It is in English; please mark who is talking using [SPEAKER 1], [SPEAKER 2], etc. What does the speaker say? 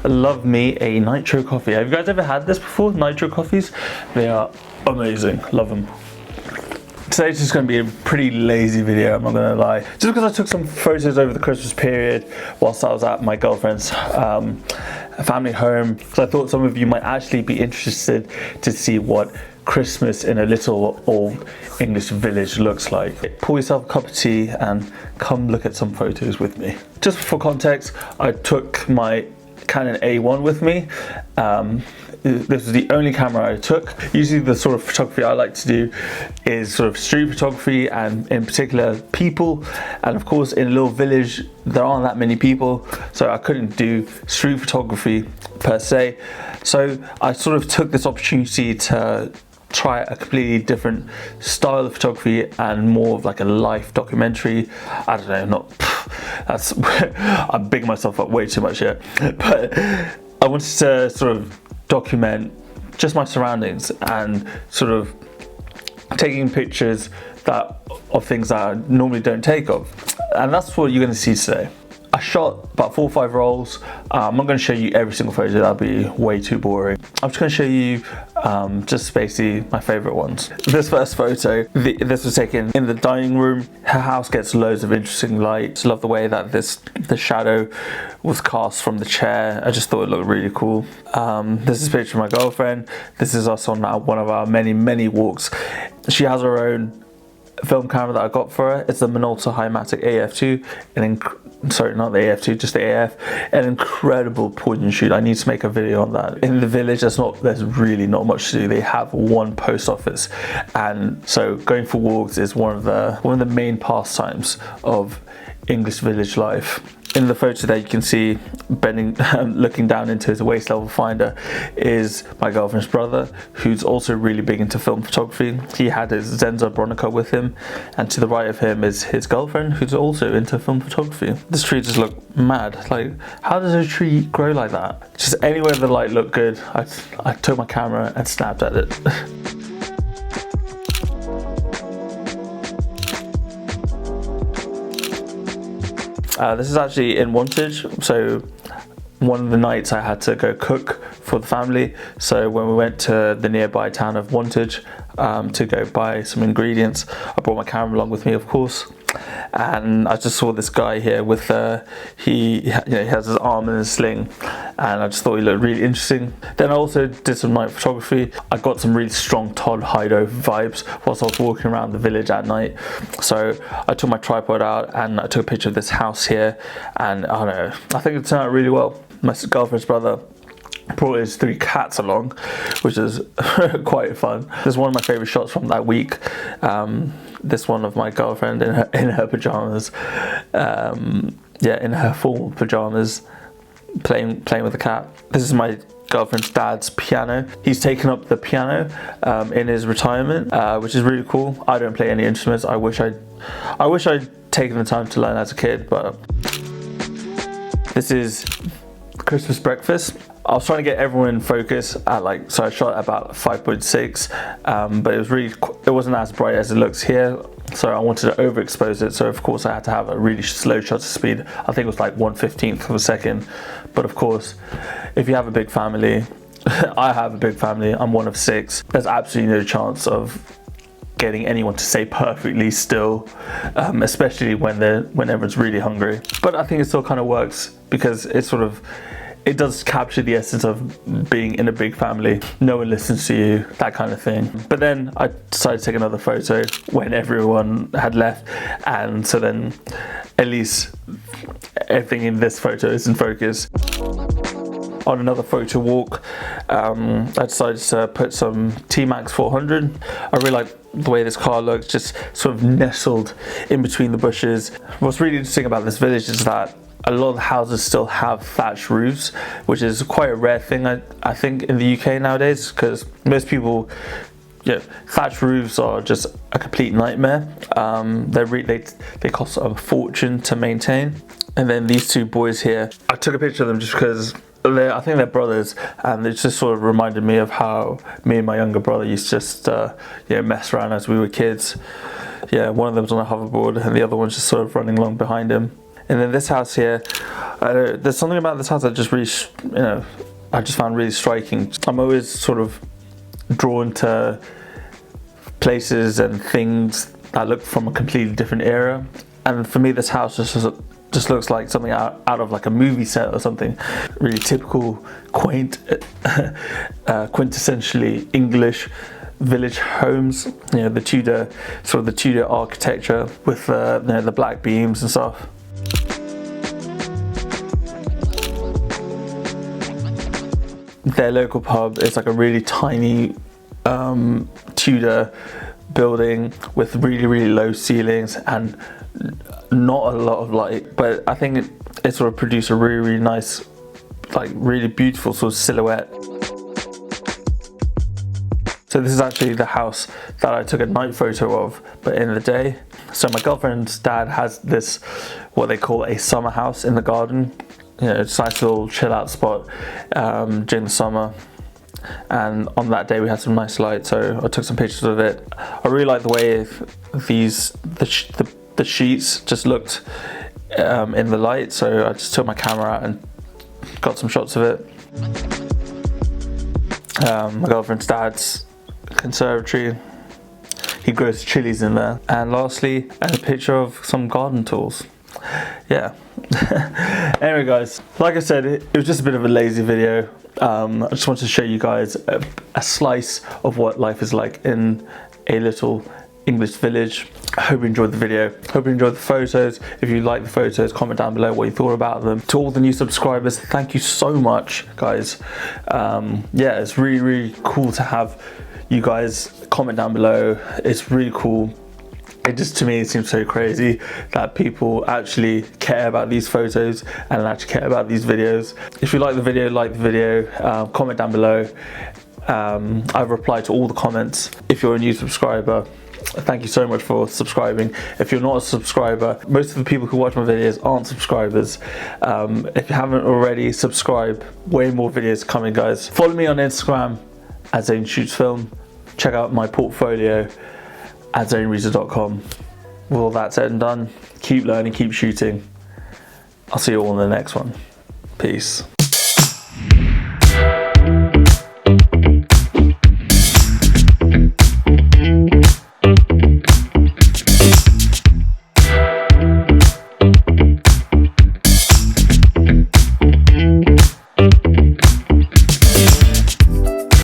[SPEAKER 1] Love me a nitro coffee. Have you guys ever had this before? Nitro coffees? They are amazing. Love them. Today's just going to be a pretty lazy video, I'm not going to lie. Just because I took some photos over the Christmas period whilst I was at my girlfriend's family home. Because I thought some of you might actually be interested to see what Christmas in a little old English village looks like. Pour yourself a cup of tea and come look at some photos with me. Just for context, I took my Canon A1 with me. This was the only camera I took. Usually the sort of photography I like to do is sort of street photography, and in particular people. And of course in a little village there aren't that many people, so I couldn't do street photography per se. So I sort of took this opportunity to try a completely different style of photography and more of like a life documentary. I don't know, that's I'm bigging myself up way too much here, but I wanted to sort of document just my surroundings and sort of taking pictures of things that I normally don't take of, and that's what you're going to see today. I shot about 4 or 5 rolls. I'm not going to show you every single photo, that'd be way too boring. I'm just going to show you just basically my favorite ones. This first photo, this was taken in the dining room. Her house gets loads of interesting light. I just love the way that the shadow was cast from the chair. I just thought it looked really cool. This is a picture of my girlfriend. This is us on one of our many walks. She has her own film camera that I got for her. It's the Minolta Highmatic AF2, sorry, not the AF2, just the AF. An incredible point and shoot. I need to make a video on that. In the village, there's really not much to do. They have one post office, and so going for walks is one of the main pastimes of English village life. In the photo there you can see bending, looking down into his waist level finder is my girlfriend's brother, who's also really big into film photography. He had his Zenzo Bronica with him, and to the right of him is his girlfriend, who's also into film photography. This tree just looked mad. Like, how does a tree grow like that? Just anywhere the light looked good, I took my camera and snapped at it. This is actually in Wantage, so one of the nights I had to go cook for the family. So when we went to the nearby town of Wantage to go buy some ingredients, I brought my camera along with me, of course. And I just saw this guy here with he has his arm in a sling, and I just thought he looked really interesting. Then I also did some night photography. I got some really strong Todd Hido vibes whilst I was walking around the village at night. So I took my tripod out and I took a picture of this house here, and I don't know, I think it turned out really well. My girlfriend's brother brought his 3 cats along, which is quite fun. This is one of my favorite shots from that week. This one of my girlfriend in her pajamas, yeah, in her formal pajamas, playing with the cat. This is my girlfriend's dad's piano. He's taken up the piano in his retirement, which is really cool. I don't play any instruments. I wish I'd taken the time to learn as a kid, but this is Christmas breakfast. I was trying to get everyone in focus at so I shot at about 5.6, but it wasn't as bright as it looks here, so I wanted to overexpose it, so of course I had to have a really slow shutter speed. I think it was like 1/15 of a second. But of course, if you have a big family, I have a big family, I'm one of 6, there's absolutely no chance of getting anyone to stay perfectly still, especially when everyone's really hungry. But I think it still kind of works because it does capture the essence of being in a big family. No one listens to you, that kind of thing. But then I decided to take another photo when everyone had left, and so then at least everything in this photo is in focus. On another photo walk, I decided to put some TMaxx 400. I really like the way this car looks, just sort of nestled in between the bushes. What's really interesting about this village is that a lot of the houses still have thatched roofs, which is quite a rare thing, I think, in the UK nowadays, because most people yeah, thatch roofs are just a complete nightmare. They cost a fortune to maintain. And then these two boys here, I took a picture of them just because I think they're brothers, and it just sort of reminded me of how me and my younger brother used to just mess around as we were kids. Yeah, one of them's on a hoverboard and the other one's just sort of running along behind him. And then this house here, there's something about this house that just really, I just found really striking. I'm always sort of drawn to places and things that look from a completely different era, and for me this house just looks like something out of like a movie set or something. Really typical, quaint, quintessentially English village homes. You know, the Tudor architecture with the black beams and stuff. Their local pub is like a really tiny Tudor building with really low ceilings and not a lot of light, but I think it sort of produced a really nice, like really beautiful sort of silhouette. So this is actually the house that I took a night photo of, but in the day. So my girlfriend's dad has this, what they call a summer house in the garden. You know, it's a nice little chill out spot during the summer. And on that day we had some nice light, so I took some pictures of it. I really like the way the sheets just looked in the light, so I just took my camera out and got some shots of it. My girlfriend's dad's conservatory, he grows chilies in there. And lastly, a picture of some garden tools. Yeah. Anyway guys, like I said, it was just a bit of a lazy video. I just wanted to show you guys a slice of what life is like in a little English village. I hope you enjoyed the video. Hope you enjoyed the photos. If you like the photos, comment down below what you thought about them. To all the new subscribers, thank you so much, guys. Yeah, it's really cool to have you guys comment down below. It's really cool. It just, to me, it seems so crazy that people actually care about these photos and actually care about these videos. If you like the video, comment down below. I've replied to all the comments. If you're a new subscriber, thank you so much for subscribing. If you're not a subscriber, most of the people who watch my videos aren't subscribers. If you haven't already, subscribe. Way more videos coming, guys. Follow me on Instagram at Zane Shoots Film. Check out my portfolio at zanereader.com. With all that said and done, keep learning, keep shooting. I'll see you all in the next one. Peace.